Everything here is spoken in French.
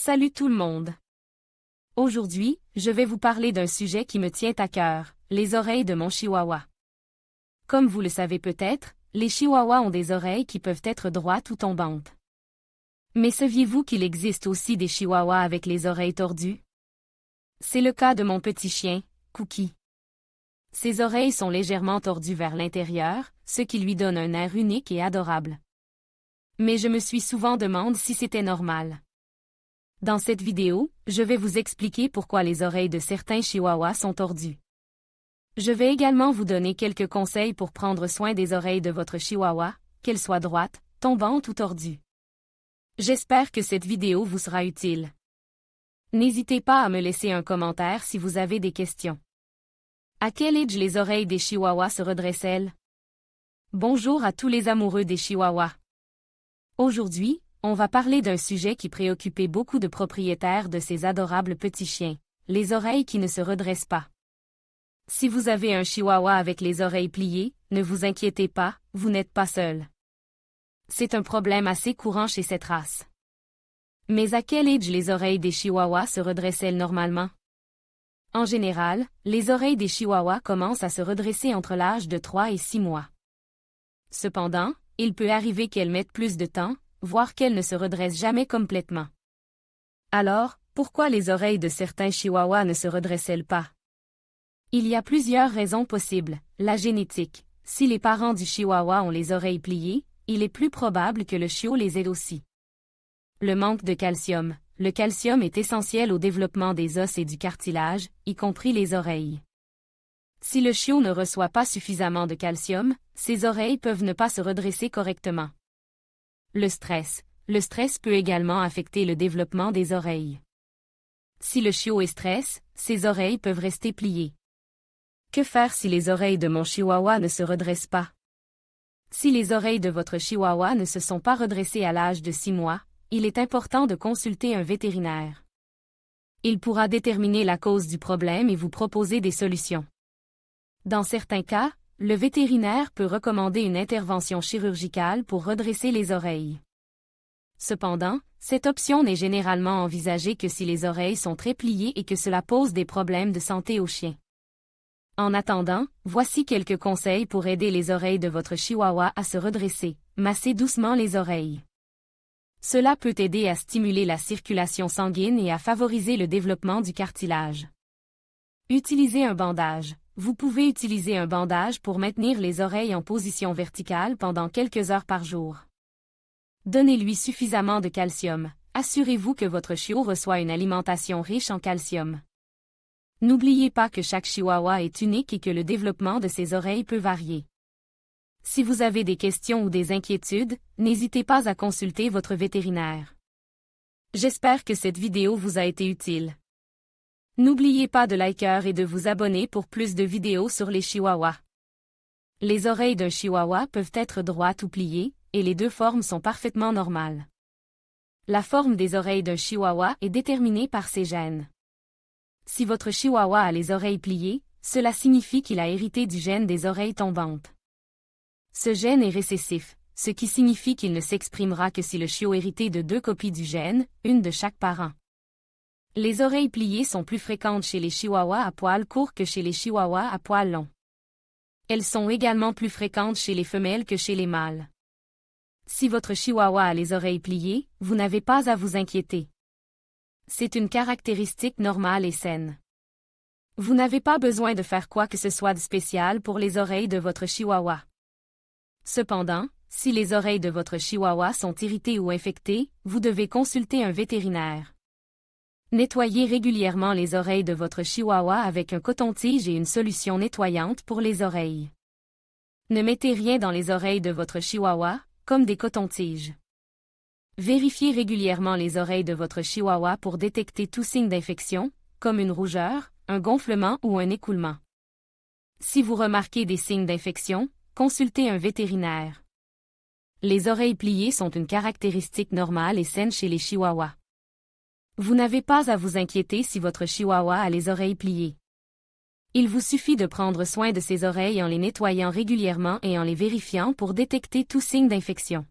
Salut tout le monde. Aujourd'hui, je vais vous parler d'un sujet qui me tient à cœur, les oreilles de mon chihuahua. Comme vous le savez peut-être, les chihuahuas ont des oreilles qui peuvent être droites ou tombantes. Mais saviez-vous qu'il existe aussi des chihuahuas avec les oreilles tordues? C'est le cas de mon petit chien, Cookie. Ses oreilles sont légèrement tordues vers l'intérieur, ce qui lui donne un air unique et adorable. Mais je me suis souvent demandé si c'était normal. Dans cette vidéo, je vais vous expliquer pourquoi les oreilles de certains chihuahuas sont tordues. Je vais également vous donner quelques conseils pour prendre soin des oreilles de votre chihuahua, qu'elles soient droites, tombantes ou tordues. J'espère que cette vidéo vous sera utile. N'hésitez pas à me laisser un commentaire si vous avez des questions. À quel âge les oreilles des chihuahuas se redressent-elles? Bonjour à tous les amoureux des chihuahuas. Aujourd'hui, on va parler d'un sujet qui préoccupait beaucoup de propriétaires de ces adorables petits chiens, les oreilles qui ne se redressent pas. Si vous avez un chihuahua avec les oreilles pliées, ne vous inquiétez pas, vous n'êtes pas seul. C'est un problème assez courant chez cette race. Mais à quel âge les oreilles des chihuahuas se redressent-elles normalement? En général, les oreilles des chihuahuas commencent à se redresser entre l'âge de 3 et 6 mois. Cependant, il peut arriver qu'elles mettent plus de temps, voire qu'elles ne se redressent jamais complètement. Alors, pourquoi les oreilles de certains chihuahuas ne se redressent-elles pas? Il y a plusieurs raisons possibles. La génétique. Si les parents du chihuahua ont les oreilles pliées, il est plus probable que le chiot les ait aussi. Le manque de calcium. Le calcium est essentiel au développement des os et du cartilage, y compris les oreilles. Si le chiot ne reçoit pas suffisamment de calcium, ses oreilles peuvent ne pas se redresser correctement. Le stress. Le stress peut également affecter le développement des oreilles. Si le chiot est stressé, ses oreilles peuvent rester pliées. Que faire si les oreilles de mon chihuahua ne se redressent pas? Si les oreilles de votre chihuahua ne se sont pas redressées à l'âge de 6 mois, il est important de consulter un vétérinaire. Il pourra déterminer la cause du problème et vous proposer des solutions. Dans certains cas, le vétérinaire peut recommander une intervention chirurgicale pour redresser les oreilles. Cependant, cette option n'est généralement envisagée que si les oreilles sont très pliées et que cela pose des problèmes de santé au chien. En attendant, voici quelques conseils pour aider les oreilles de votre chihuahua à se redresser. Massez doucement les oreilles. Cela peut aider à stimuler la circulation sanguine et à favoriser le développement du cartilage. Utilisez un bandage. Vous pouvez utiliser un bandage pour maintenir les oreilles en position verticale pendant quelques heures par jour. Donnez-lui suffisamment de calcium. Assurez-vous que votre chiot reçoit une alimentation riche en calcium. N'oubliez pas que chaque chihuahua est unique et que le développement de ses oreilles peut varier. Si vous avez des questions ou des inquiétudes, n'hésitez pas à consulter votre vétérinaire. J'espère que cette vidéo vous a été utile. N'oubliez pas de liker et de vous abonner pour plus de vidéos sur les chihuahuas. Les oreilles d'un chihuahua peuvent être droites ou pliées, et les deux formes sont parfaitement normales. La forme des oreilles d'un chihuahua est déterminée par ses gènes. Si votre chihuahua a les oreilles pliées, cela signifie qu'il a hérité du gène des oreilles tombantes. Ce gène est récessif, ce qui signifie qu'il ne s'exprimera que si le chiot hérité de 2 copies du gène, une de chaque parent. Les oreilles pliées sont plus fréquentes chez les chihuahuas à poils courts que chez les chihuahuas à poils longs. Elles sont également plus fréquentes chez les femelles que chez les mâles. Si votre chihuahua a les oreilles pliées, vous n'avez pas à vous inquiéter. C'est une caractéristique normale et saine. Vous n'avez pas besoin de faire quoi que ce soit de spécial pour les oreilles de votre chihuahua. Cependant, si les oreilles de votre chihuahua sont irritées ou infectées, vous devez consulter un vétérinaire. Nettoyez régulièrement les oreilles de votre chihuahua avec un coton-tige et une solution nettoyante pour les oreilles. Ne mettez rien dans les oreilles de votre chihuahua, comme des cotons-tiges. Vérifiez régulièrement les oreilles de votre chihuahua pour détecter tout signe d'infection, comme une rougeur, un gonflement ou un écoulement. Si vous remarquez des signes d'infection, consultez un vétérinaire. Les oreilles pliées sont une caractéristique normale et saine chez les chihuahuas. Vous n'avez pas à vous inquiéter si votre chihuahua a les oreilles pliées. Il vous suffit de prendre soin de ses oreilles en les nettoyant régulièrement et en les vérifiant pour détecter tout signe d'infection.